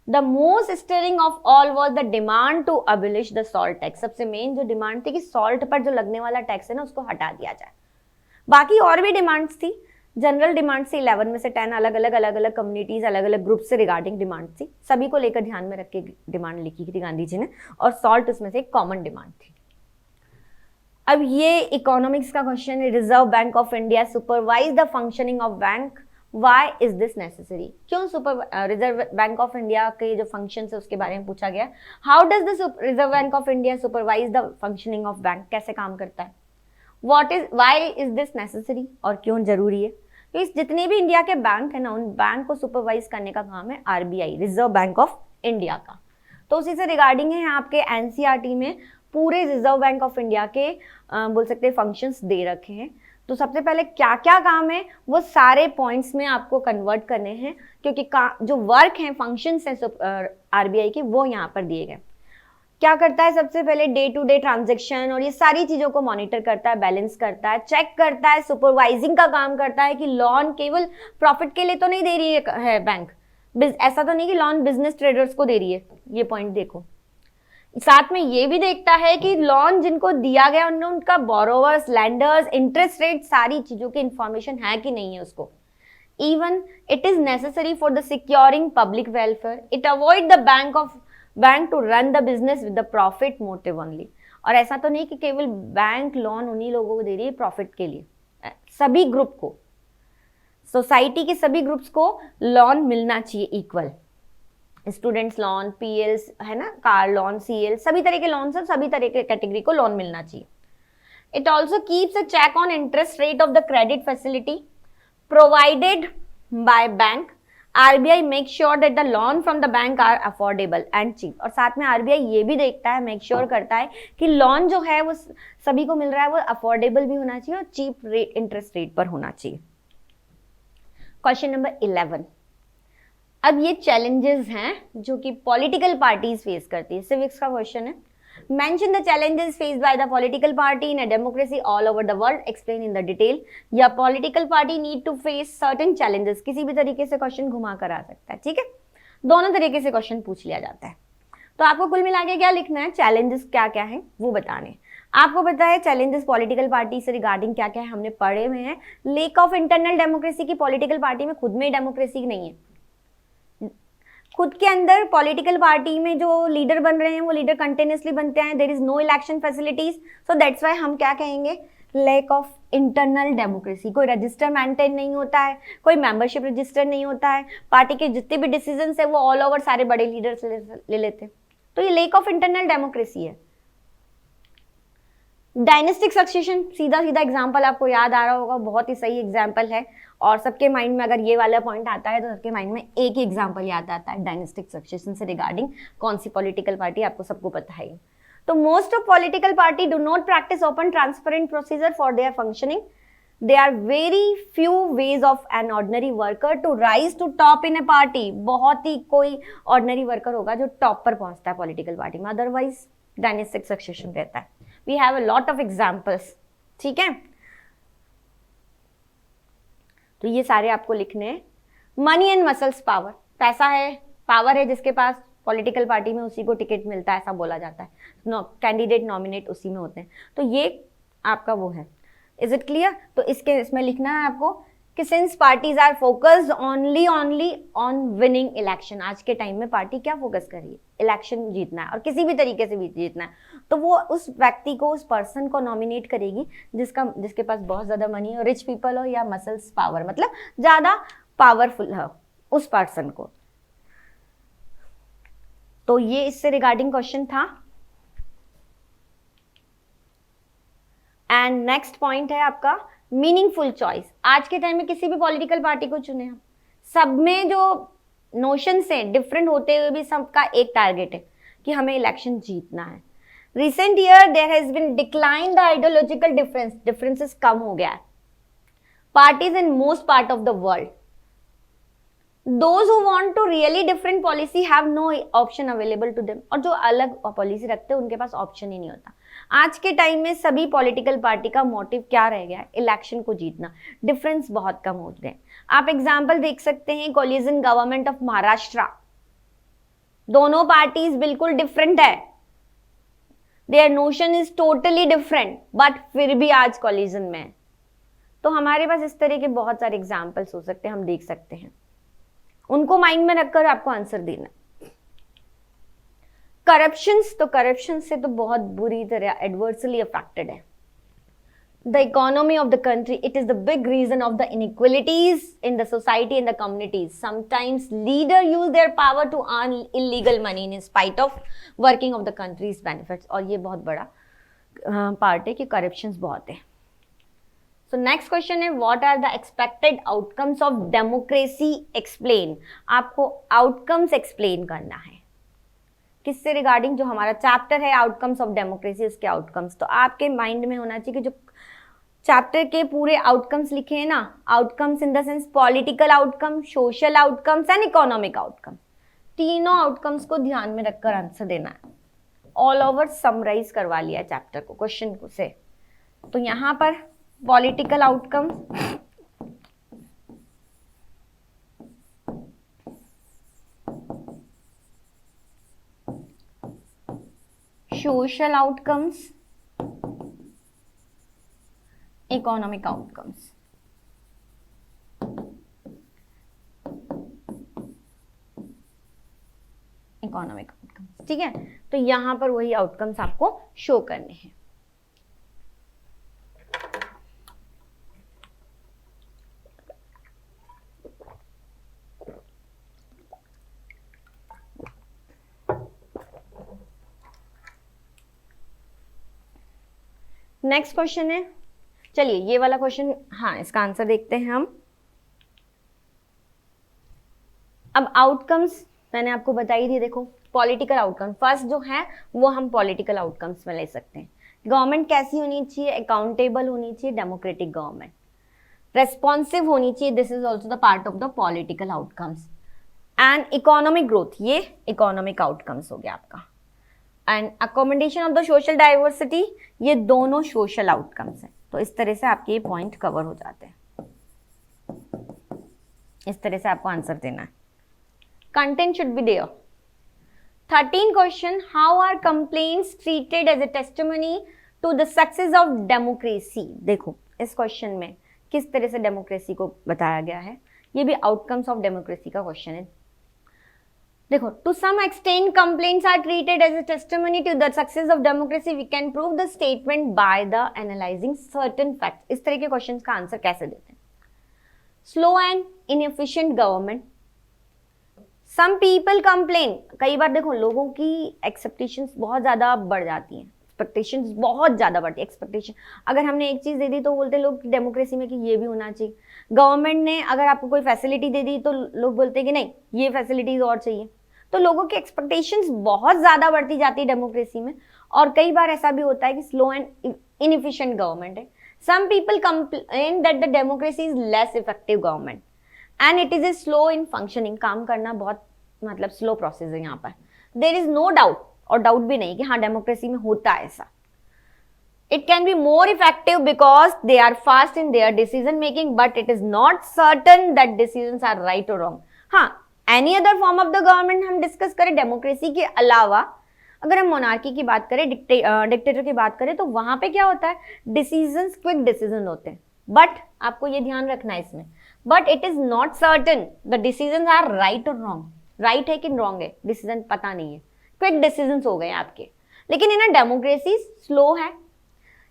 The most stirring of all was the demand to abolish the salt tax. सबसे मेन जो डिमांड थी कि सॉल्ट पर जो लगने वाला टैक्स है ना उसको हटा दिया जाए। बाकी और भी डिमांड्स थी, जनरल डिमांड से 11 में से 10 अलग अलग कम्युनिटीज, अलग अलग ग्रुप से रिगार्डिंग डिमांड थी, सभी को लेकर ध्यान में रख के डिमांड लिखी थी गांधी जी ने, और सॉल्ट उसमें से एक कॉमन डिमांड थी। अब ये इकोनॉमिक्स का क्वेश्चन है, reserve bank of India supervise the functioning of bank, why is this necessary. क्यों रिजर्व बैंक ऑफ इंडिया के जो फंक्शन है उसके बारे में पूछा गया। How does the reserve bank of India supervise the functioning of bank, कैसे काम करता है। What is, why is this necessary, और क्यों जरूरी है। तो इस जितने भी इंडिया के बैंक है ना, उन बैंक को सुपरवाइज करने का काम है RBI, reserve bank of India का। तो उसी से रिगार्डिंग है आपके एनसीईआरटी में पूरे रिजर्व बैंक ऑफ इंडिया के बोल सकते हैं फंक्शंस दे रखे हैं। तो सबसे पहले क्या क्या काम है वो सारे पॉइंट्स में आपको कन्वर्ट करने हैं, क्योंकि जो वर्क है, फंक्शंस हैं आरबीआई के, वो यहाँ पर दिए गए। क्या करता है, सबसे पहले डे टू डे ट्रांजैक्शन और ये सारी चीजों को मॉनिटर करता है, बैलेंस करता है, चेक करता है, सुपरवाइजिंग का काम करता है कि लोन केवल प्रॉफिट के लिए तो नहीं दे रही है बैंक, ऐसा तो नहीं कि लोन बिजनेस ट्रेडर्स को दे रही है, ये पॉइंट देखो। साथ में ये भी देखता है कि लोन जिनको दिया गया उनका बोरोवर्स, लैंडर्स, इंटरेस्ट रेट, सारी चीजों की इंफॉर्मेशन है कि नहीं है उसको। Even it is necessary for the securing public welfare, it avoid the bank to run the business with the profit motive only. और ऐसा तो नहीं कि केवल बैंक लोन उन्हीं लोगों को दे रही है प्रॉफिट के लिए, सभी ग्रुप को, सोसाइटी के सभी ग्रुप्स को लोन मिलना चाहिए इक्वल। स्टूडेंट्स लोन, पीएल्स है ना, कार लोन, सीएल, सभी तरह के लोन, सभी तरह के कैटेगरी को लोन मिलना चाहिए। It also keeps a check on interest rate of the credit facility provided by bank. RBI make sure that the loan from the bank are affordable and cheap. और साथ में RBI ये भी देखता है, मेक श्योर करता है कि लोन जो है वो सभी को मिल रहा है, वो अफोर्डेबल भी होना चाहिए और चीप रेट, इंटरेस्ट रेट पर होना चाहिए। Question number 11। अब ये चैलेंजेस हैं जो कि पॉलिटिकल पार्टीज फेस करती है, सिविक्स का क्वेश्चन है। Mention the challenges faced by the political party in a democracy all over the world, explain in the detail. या political party need to face certain challenges, किसी भी तरीके से question घुमा कर आ सकता है, ठीक है, दोनों तरीके से क्वेश्चन पूछ लिया जाता है। तो आपको कुल मिला के क्या लिखना है, चैलेंजेस क्या क्या है वो बताने। आपको पता है चैलेंजेस पॉलिटिकल पार्टी से रिगार्डिंग क्या क्या है, हमने पढ़े हुए हैं। लेक ऑफ इंटरनल डेमोक्रेसी की पॉलिटिकल पार्टी में खुद में डेमोक्रेसी नहीं है, खुद के अंदर पॉलिटिकल पार्टी में जो लीडर बन रहे हैं वो लीडर कंटिन्यूसली बनते हैं, there is no election facilities, so that's why हम क्या कहेंगे, लैक ऑफ इंटरनल डेमोक्रेसी। कोई रजिस्टर मेंटेन नहीं होता है, कोई मेंबरशिप रजिस्टर नहीं होता है, पार्टी के जितने भी डिसीजंस है वो ऑल ओवर सारे बड़े लीडर्स ले लेते हैं, तो ये लैक ऑफ इंटरनल डेमोक्रेसी है। डायनेस्टिक सक्सेशन, सीधा सीधा एग्जाम्पल आपको याद आ रहा होगा, बहुत ही सही एग्जाम्पल है, और सबके माइंड में अगर ये वाला पॉइंट आता है तो सबके माइंड में एक ही एग्जाम्पल याद आता है डायनेस्टिक सक्सेशन से रिगार्डिंग। कौन सी पॉलिटिकल पार्टी, आपको सबको पता है। तो most of political party do not practice open transparent procedure for their functioning. They are very few ways of an ordinary worker to rise to top in a party. बहुत ही कोई ordinary worker होगा जो top पर पहुंचता है political party में, otherwise dynastic succession रहता है। We have a lot of examples, ठीक है। तो ये सारे आपको लिखने हैं। मनी एंड मसल्स पावर, पैसा है, पावर है जिसके पास, पॉलिटिकल पार्टी में उसी को टिकट मिलता है, ऐसा बोला जाता है, कैंडिडेट नॉमिनेट उसी में होते हैं। तो ये आपका वो है, इज इट क्लियर। तो इसमें लिखना है आपको कि since parties are focused only on winning election, आज के टाइम में पार्टी क्या फोकस कर रही है, इलेक्शन जीतना है, और किसी भी तरीके से भी जीतना है, तो वो उस व्यक्ति को, उस पर्सन को नॉमिनेट करेगी जिसके पास बहुत ज्यादा मनी हो, रिच पीपल हो, या मसल्स पावर, मतलब ज्यादा पावरफुल हो उस पर्सन को। तो ये इससे रिगार्डिंग क्वेश्चन था। एंड नेक्स्ट पॉइंट है आपका मीनिंगफुल चॉइस। आज के टाइम में किसी भी पॉलिटिकल पार्टी को चुने हम, सब में जो नोशंस हैं डिफरेंट होते हुए भी सबका एक टारगेट है कि हमें इलेक्शन जीतना है। Recent year there has been decline the ideological differences कम हो गया है। Parties in most part of the world, those who want to really different policy have no option available to them, और जो अलग पॉलिसी रखते हैं उनके पास ऑप्शन ही नहीं होता। आज के टाइम में सभी पॉलिटिकल पार्टी का मोटिव क्या रह गया है, इलेक्शन को जीतना, डिफरेंस बहुत कम हो गए। आप एग्जांपल देख सकते हैं, कोलिजन गवर्नमेंट ऑफ महाराष्ट्र, दोनों पार्टीज बिल्कुल डिफरेंट है, their notion is totally different, but फिर भी आज कोलिजन में है। तो हमारे पास इस तरह के बहुत सारे एग्जाम्पल्स हो सकते हैं, हम देख सकते हैं, उनको माइंड में रखकर आपको आंसर देना। तो करप्शन से तो बहुत बुरी तरह एडवर्सली अफेक्टेड है the economy of the country. It is the big reason of the inequalities in the society and the communities. Sometimes leader use their power to earn illegal money in spite of working of the country's benefits. और ये बहुत बड़ा part है कि corruption बहुत है। So next question है what are the expected outcomes of democracy explain. आपको आउटकम्स एक्सप्लेन करना है किससे रिगार्डिंग, जो हमारा चैप्टर है आउटकम्स ऑफ डेमोक्रेसी, उसके आउटकम्स। तो आपके माइंड में होना चाहिए कि जो चैप्टर के पूरे आउटकम्स लिखे हैं ना, outcomes in the sense political outcome, social outcomes and economic outcome, तीनों आउटकम्स को ध्यान में रखकर आंसर देना है। ऑल ओवर समराइज करवा लिया चैप्टर को क्वेश्चन को से। तो यहां पर political outcome, social outcomes, economic outcomes. Economic outcomes, ठीक है। तो यहां पर वही आउटकम्स आपको शो करने हैं। नेक्स्ट क्वेश्चन है, चलिए ये वाला क्वेश्चन, हाँ इसका आंसर देखते हैं हम। अब आउटकम्स मैंने आपको बताई थी, देखो पॉलिटिकल आउटकम फर्स्ट जो है वो हम पॉलिटिकल आउटकम्स में ले सकते हैं। गवर्नमेंट कैसी होनी चाहिए, अकाउंटेबल होनी चाहिए, डेमोक्रेटिक गवर्नमेंट, रेस्पॉन्सिव होनी चाहिए, this is also the part of the political outcomes. And economic growth, ये इकोनॉमिक आउटकम्स हो गया आपका। And accommodation of the social diversity, ये दोनों सोशल आउटकम्स हैं। तो इस तरह से आपके ये पॉइंट कवर हो जाते हैं। इस तरह से आपको आंसर देना है। Content should be there. 13 question, how are complaints treated as a testimony to the success of democracy. देखो इस क्वेश्चन में किस तरह से डेमोक्रेसी को बताया गया है, ये भी आउटकम्स ऑफ डेमोक्रेसी का क्वेश्चन है। देखो, to some extent complaints are treated as a testimony to the success of democracy, we can prove the statement by the analysing certain facts. इस तरह के क्वेश्चंस का आंसर कैसे देते हैं। Slow and inefficient government, some people complain, कई बार देखो लोगों की एक्सपेक्टेशंस बहुत ज्यादा बढ़ जाती हैं, एक्सपेक्टेशंस बहुत ज्यादा बढ़ती है। एक्सपेक्टेशन, अगर हमने एक चीज दे दी तो बोलते हैं लोग डेमोक्रेसी में कि ये भी होना चाहिए। गवर्नमेंट ने अगर आपको कोई फैसिलिटी दे दी तो लोग बोलते हैं कि नहीं ये फैसिलिटीज और चाहिए। तो लोगों की एक्सपेक्टेशंस बहुत ज्यादा बढ़ती जाती है डेमोक्रेसी में। और कई बार ऐसा भी होता है कि स्लो एंड इनएफिशिएंट गवर्नमेंट है। Some people complain that the democracy is less effective government and it is a slow in functioning. काम करना बहुत मतलब स्लो प्रोसेस है यहाँ पर। देयर इज नो डाउट, और डाउट भी नहीं कि हाँ डेमोक्रेसी में होता है ऐसा। It can be more effective because they are fast in their decision making, but it is not certain that decisions are right or wrong. हाँ, any other form of the government हम discuss करें democracy के अलावा, अगर हम monarchy की बात करें, डिक्टेटर की बात करें, तो वहां पे क्या होता है, डिसीजंस क्विक डिसीजन होते हैं। बट आपको ये ध्यान रखना है इसमें, but it is not certain the decisions are right और रॉन्ग। राइट है कि रॉन्ग है डिसीजन पता नहीं है, क्विक डिसीजंस हो गए आपके। लेकिन इन डेमोक्रेसी स्लो है,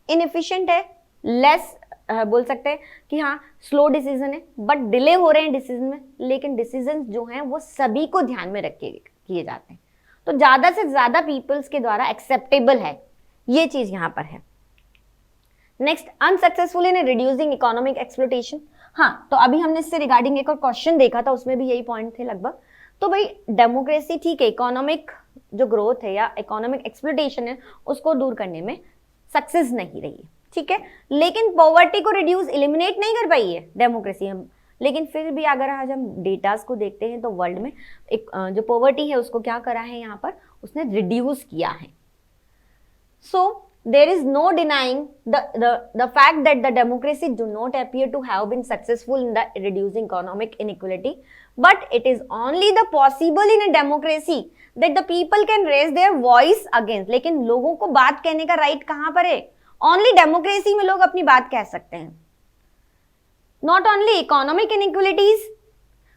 इनएफिशिएंट है, लेस बोल सकते हैं कि हाँ स्लो डिसीजन है, बट डिले हो रहे हैं डिसीजन में, लेकिन डिसीजन जो हैं वो सभी को ध्यान में रख के किए जाते हैं। तो ज्यादा से ज्यादा पीपल्स के द्वारा एक्सेप्टेबल है, ये चीज यहाँ पर है। Next, unsuccessful in reducing economic exploitation. हाँ, तो अभी हमने इससे रिगार्डिंग एक और क्वेश्चन देखा था, उसमें भी यही पॉइंट थे लगभग। तो भाई डेमोक्रेसी ठीक है, इकोनॉमिक जो ग्रोथ है या इकोनॉमिक एक्सप्लोटेशन है उसको दूर करने में सक्सेस नहीं रही है, ठीक है। लेकिन पॉवर्टी को रिड्यूस एलिमिनेट नहीं कर पाई है डेमोक्रेसी हम। लेकिन फिर भी अगर आज हम डेटास को देखते हैं तो वर्ल्ड में एक जो पॉवर्टी है उसको क्या करा है यहाँ पर, उसने रिड्यूस किया है। सो there is no denying the fact that the democracy do not appear to have been successful in the reducing economic inequality, but it is only the possible in a democracy that the people can raise their voice against। लेकिन लोगों को बात कहने का right कहां पर है, only democracy में लोग अपनी बात कह सकते हैं। Not only economic inequalities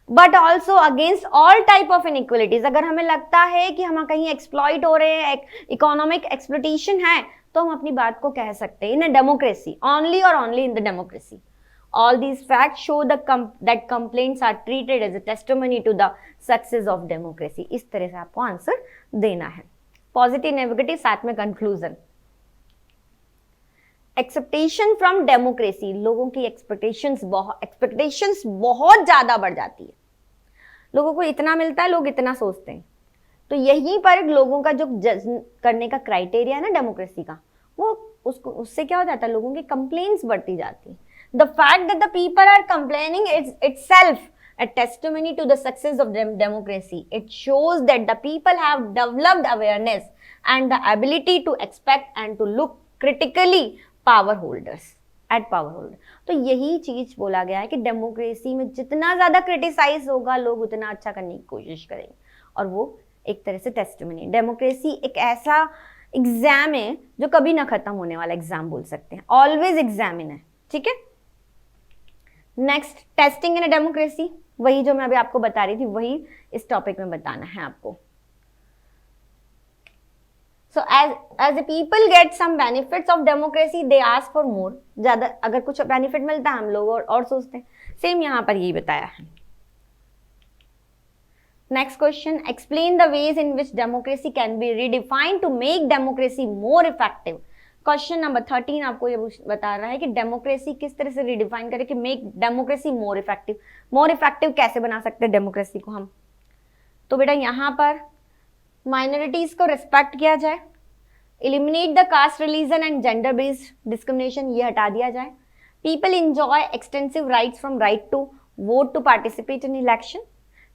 but also against all type of inequalities. अगर हमें लगता है कि हम कहीं एक्सप्लॉइट हो रहे हैं, इकोनॉमिक एक्सप्लोटेशन है, तो हम अपनी बात को कह सकते हैं इन अ डेमोक्रेसी, ओनली और only in the democracy. All these facts show that complaints are treated as a testimony to the success of democracy. इस तरह से आपको आंसर देना है। पॉजिटिव नेगेटिव साथ में कंक्लूजन। एक्सपेक्टेशन फ्रॉम डेमोक्रेसी, लोगों की एक्सपेक्टेशंस बहुत ज्यादा बढ़ जाती है, लोगों को इतना मिलता है, लोग इतना सोचते हैं। तो यहीं पर लोगों का जो जज करने का क्राइटेरिया है ना डेमोक्रेसी का, वो उससे क्या हो जाता है, लोगों की कंप्लेंट्स बढ़ती जाती है। The fact that the people are complaining itself a testimony to the success of democracy. It shows that the people have developed awareness and the ability to expect and to look critically power holders at power holder. तो यही चीज बोला गया है कि democracy में जितना ज्यादा क्रिटिसाइज होगा, लोग उतना अच्छा करने की कोशिश करेंगे, और वो एक तरह से टेस्टिमनी। डेमोक्रेसी एक ऐसा एग्जाम है जो कभी ना खत्म होने वाला एग्जाम बोल सकते हैं, ऑलवेज एग्जामिन है, ठीक है। नेक्स्ट, टेस्टिंग इन डेमोक्रेसी, वही जो मैं अभी आपको बता रही थी, वही इस टॉपिक में बताना है आपको। So as the people get some benefits of democracy, they ask for more. ज्यादा अगर कुछ बेनिफिट मिलता है हम लोग और सोचते हैं, सेम यहाँ पर यही बताया है। Next question, explain the ways in which democracy can be redefined to make democracy more effective. Question number 13 आपको ये बता रहा है कि डेमोक्रेसी किस तरह से रिडिफाइन करें कि make democracy more effective. More effective कैसे बना सकते हैं डेमोक्रेसी को हम? तो बेटा यहाँ पर माइनॉरिटीज को रिस्पेक्ट किया जाए, eliminate the caste, religion and gender based discrimination, ये हटा दिया जाए। People enjoy extensive rights from right to vote to participate in election.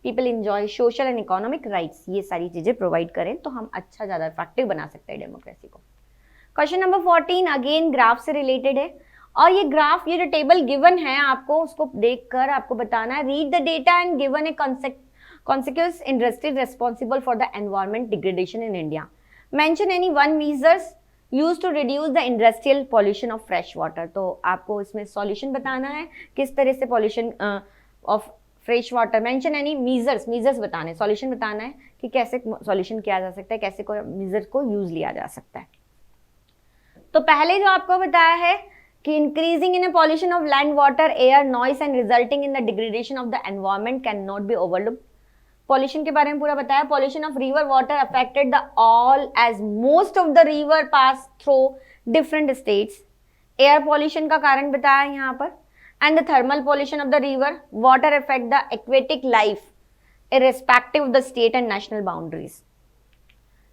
People enjoy social and economic rights, ये सारी चीजें प्रोवाइड करें तो हम अच्छा ज्यादा इफेक्टिव बना सकते हैं डेमोक्रेसी को। क्वेश्चन नंबर 14 अगेन ग्राफ से रिलेटेड है, और ये ग्राफ, ये जो टेबल गिवन है आपको, उसको देखकर आपको बताना है, read the data and given A consequence industry responsible for the environment degradation in India. Mention any one measures used to reduce the industrial pollution of fresh water. तो आपको इसमें सॉल्यूशन बताना है किस तरह से pollution of fresh water. Mention any measures बताने, solution बताना है कि कैसे सॉल्यूशन किया जा सकता है, कैसे कोई measures को यूज लिया जा सकता है। तो पहले जो आपको बताया है कि increasing in a pollution of land, water, air, noise and resulting in the degradation of the environment cannot be overlooked. Pollution के बारे में पूरा बताया। Pollution of river water affected the all as most of the river pass through different states. Air pollution का कारण बताया यहाँ पर, and the thermal pollution of the river water affect the aquatic life irrespective of the state and national boundaries.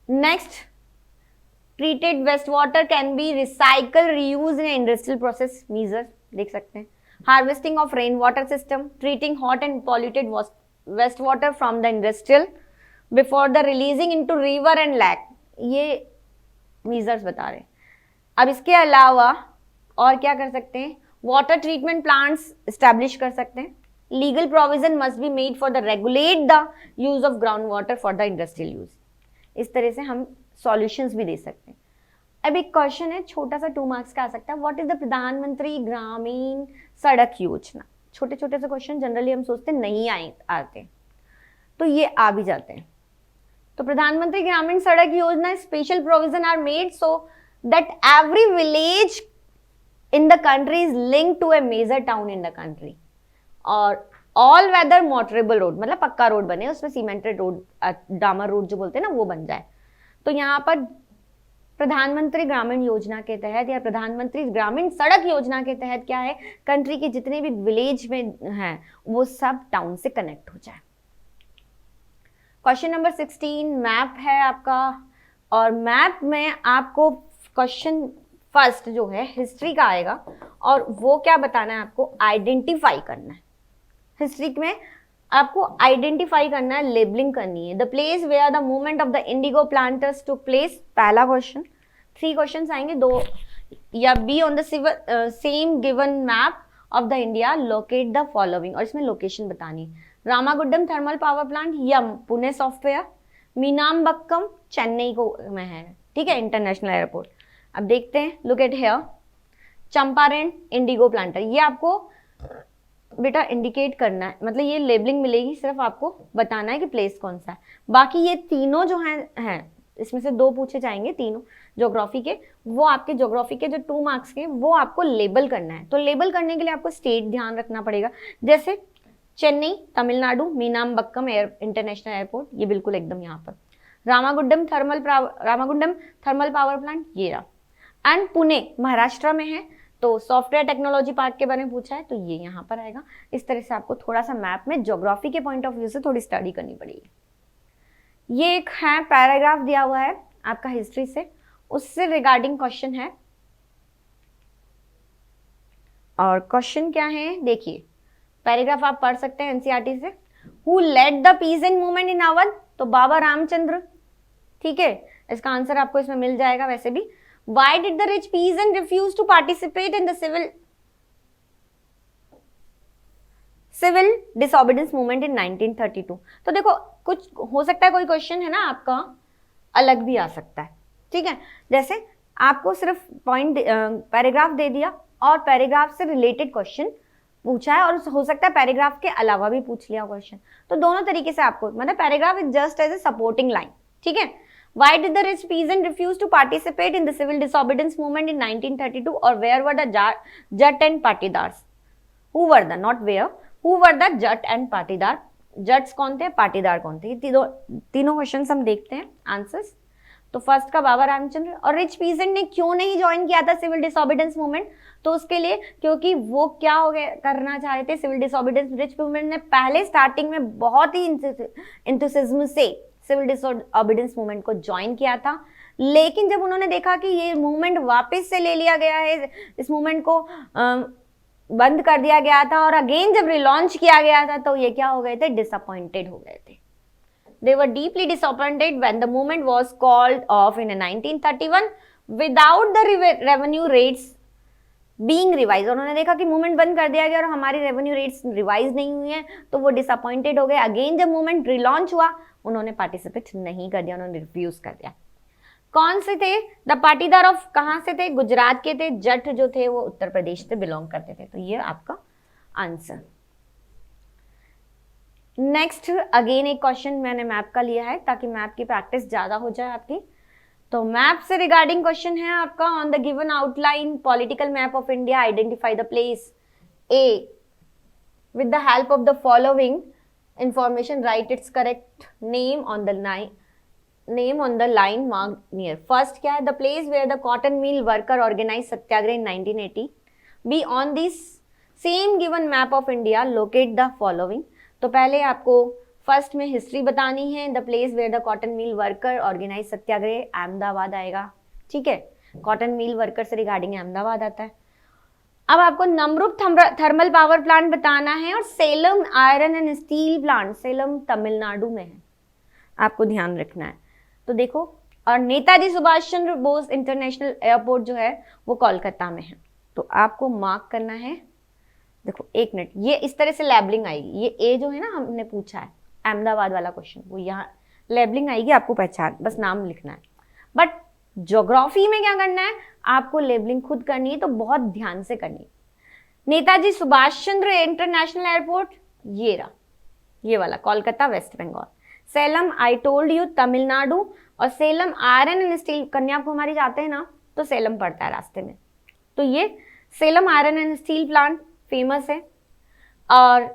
Next, treated waste water can be recycle reuse in industrial process measure, देख सकते हैं। Harvesting of rain water system, treating hot and polluted waste water from the industrial before the releasing into river and lake, ये measures बता रहे हैं। अब इसके अलावा और क्या कर सकते हैं? वाटर ट्रीटमेंट प्लांट्स एस्टैब्लिश कर सकते हैं। Legal provision must be made for the regulate the use of ground water for the industrial use. इस तरह से हम सॉल्यूशंस भी दे सकते हैं। अब एक क्वेश्चन है, छोटा सा 2 मार्क्स का आ सकता है, व्हाट इज द प्रधानमंत्री ग्रामीण सड़क योजना। छोटे छोटे से क्वेश्चन जनरली हम सोचते नहीं आते, तो ये आ भी जाते हैं। तो प्रधानमंत्री Gramin Sadak Yojana, special provision are made so that every village in the country is linked to a major town in the country, और ऑल वेदर मोटरेबल रोड, मतलब पक्का रोड बने, उसमें सीमेंटेड रोड, डामर रोड जो बोलते हैं ना, वो बन जाए। तो यहाँ पर प्रधानमंत्री ग्रामीण योजना के तहत या प्रधानमंत्री ग्रामीण सड़क योजना के तहत क्या है, कंट्री के जितने भी विलेज में हैं वो सब टाउन से कनेक्ट हो जाए। क्वेश्चन नंबर 16 मैप है आपका, और मैप में आपको क्वेश्चन फर्स्ट जो है हिस्ट्री का आएगा, और वो क्या बताना है आपको, आइडेंटिफाई करना है। हिस्ट्री में आपको आइडेंटिफाई करना है, लेबलिंग करनी है। The place where the movement of the indigo planters took place, पहला क्वेश्चन। 3 क्वेश्चंस आएंगे, 2 या B on the same given map of the India locate the following, और इसमें लोकेशन बतानी। रामागुड्डम थर्मल पावर प्लांट या पुणे सॉफ्टवेयर, मीनामबक्कम चेन्नई को में है, ठीक है, इंटरनेशनल एयरपोर्ट। अब देखते हैं, look at here, Champaran Indigo planter, ये आपको बेटा इंडिकेट करना है, मतलब ये लेबलिंग मिलेगी, सिर्फ आपको बताना है कि प्लेस कौन सा है। बाकी ये तीनों जो हैं इसमें से 2 पूछे जाएंगे, तीनों ज्योग्राफी के, वो आपके ज्योग्राफी के जो 2 मार्क्स के, वो आपको लेबल करना है। तो लेबल करने के लिए आपको स्टेट ध्यान रखना पड़ेगा, जैसे चेन्नई तमिलनाडु, मीनामबक्कम इंटरनेशनल एयरपोर्ट, ये बिल्कुल एकदम यहाँ पर। रामागुड्डम थर्मल पावर प्लांट, ये रहा। एंड पुणे महाराष्ट्र में है, तो सॉफ्टवेयर टेक्नोलॉजी पार्क के बारे में पूछा है तो ये यहाँ पर आएगा। इस तरह से आपको थोड़ा सा मैप में ज्योग्राफी के पॉइंट ऑफ व्यू से थोड़ी स्टडी करनी पड़ेगी। ये एक है पैराग्राफ दिया हुआ है आपका हिस्ट्री से, उससे रिगार्डिंग क्वेश्चन है। और क्वेश्चन क्या है देखिए, पैराग्राफ आप पढ़ सकते हैं एनसीईआरटी से। Who led the peasant movement in Awadh, तो बाबा रामचंद्र, ठीक है, इसका आंसर आपको इसमें मिल जाएगा वैसे भी। Why did the rich peasant refuse to participate in the civil disobedience movement in 1932? तो देखो कुछ हो सकता है, कोई क्वेश्चन है ना आपका अलग भी आ सकता है, ठीक है। जैसे आपको सिर्फ पॉइंट पैराग्राफ दे दिया और पैराग्राफ से रिलेटेड क्वेश्चन पूछा है, और हो सकता है पैराग्राफ के अलावा भी पूछ लिया क्वेश्चन, तो दोनों तरीके से आपको, मतलब paragraph is just as a supporting line, ठीक है। Why did the rich peasant refuse to participate in the civil disobedience movement in 1932? Or where were the Jat and Patidars? Who were the, not where, who were the Jat and Patidar? Jats कौन थे, पाटीदार कौन थे? तीनों questions हम देखते हैं answers. तो first का बाबा रामचंद्र। और रिच पीसेंट ने क्यों नहीं ज्वाइन किया था सिविल डिसोबीडेंस मूवमेंट? तो उसके लिए क्योंकि वो क्या हो गया, करना चाह रहे थे सिविल डिसोबीडेंस। रिच मूवमेंट ने पहले स्टार्टिंग में बहुत ही इंथुसिज्म से सिविल डिसोबीडेंस मूवमेंट को ज्वाइन किया था, लेकिन जब उन्होंने देखा कि ये मूवमेंट वापस से ले लिया गया है, इस मूवमेंट को बंद कर दिया गया था और अगेन जब रिलॉन्च किया गया था, तो ये क्या हो गए थे, डिसअपॉइंटेड हो गए थे। They were deeply disappointed when the movement was called off in 1931 without the revenue rates being revised। उन्होंने देखा कि मूवमेंट बंद कर दिया गया और हमारी रेवेन्यू रेट्स रिवाइज नहीं हुई हैं, तो वो डिसअपॉइंटेड हो गए। अगेन जब मूवमेंट रिलॉन्च हुआ, उन्होंने पार्टिसिपेट नहीं कर दिया, उन्होंने रिफ्यूज कर दिया। कौन से थे? द पाटीदार ऑफ, कहाँ से थे? गुजरात के थे। जट जो थे वो उत्तर प्रदेश से बिलोंग करते थे। तो ये आपका आंसर। नेक्स्ट अगेन एक क्वेश्चन मैंने मैप का लिया है ताकि मैप की प्रैक्टिस ज्यादा हो जाए आपकी। तो मैप से रिगार्डिंग क्वेश्चन है आपका। On the given outline political map of India identify the place A with the help of the following information write its correct name on the line marked near. First क्या है? The place where the cotton mill worker organise satyagraha in 1980। B on this same given map of India locate the following. तो पहले आपको first में history बतानी है। The place where the cotton mill worker organise सत्याग्रह, अहमदाबाद आएगा, ठीक है। कॉटन मिल वर्कर से रिगार्डिंग अहमदाबाद आता है। अब आपको नमरुप थर्मल पावर प्लांट बताना है और Salem iron and steel plant, Salem Tamil Nadu में है, आपको ध्यान रखना है। तो देखो, और नेताजी सुभाष चंद्र बोस इंटरनेशनल एयरपोर्ट जो है वो कोलकाता में है। तो आपको मार्क करना है, देखो एक मिनट, ये इस तरह से लेबलिंग आएगी। ये ए जो है ना हमने पूछा है अहमदाबाद वाला क्वेश्चन, वो यहाँ लेबलिंग आएगी, आपको पहचान, बस नाम लिखना है। बट ज्योग्राफी में क्या करना है, आपको लेबलिंग खुद करनी है, तो बहुत ध्यान से करनी है। नेताजी सुभाष चंद्र इंटरनेशनल एयरपोर्ट ये रहा, ये वाला Kolkata West Bengal. Salem I told you Tamil Nadu, और Salem iron and steel, Kanyakumari जाते हैं ना तो सेलम पड़ता है रास्ते में। तो ये Salem iron and steel plant famous है, और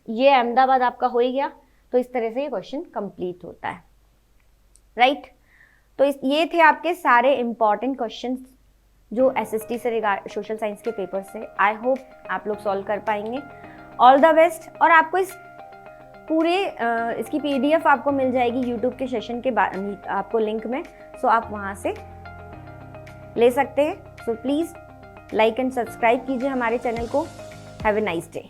ये अहमदाबाद आपका हो ही गया। तो इस तरह से ये क्वेश्चन कंप्लीट होता है, राइट। तो ये थे आपके सारे इंपॉर्टेंट क्वेश्चंस जो एसएसटी से सोशल साइंस के पेपर से। आई होप आप लोग सॉल्व कर पाएंगे। All the best. और आपको इस पूरे इसकी पीडीएफ आपको मिल जाएगी यूट्यूब के सेशन के बाद, आपको लिंक में, सो आप वहाँ से ले सकते हैं। So please like and subscribe कीजिए हमारे चैनल को। Have a nice day.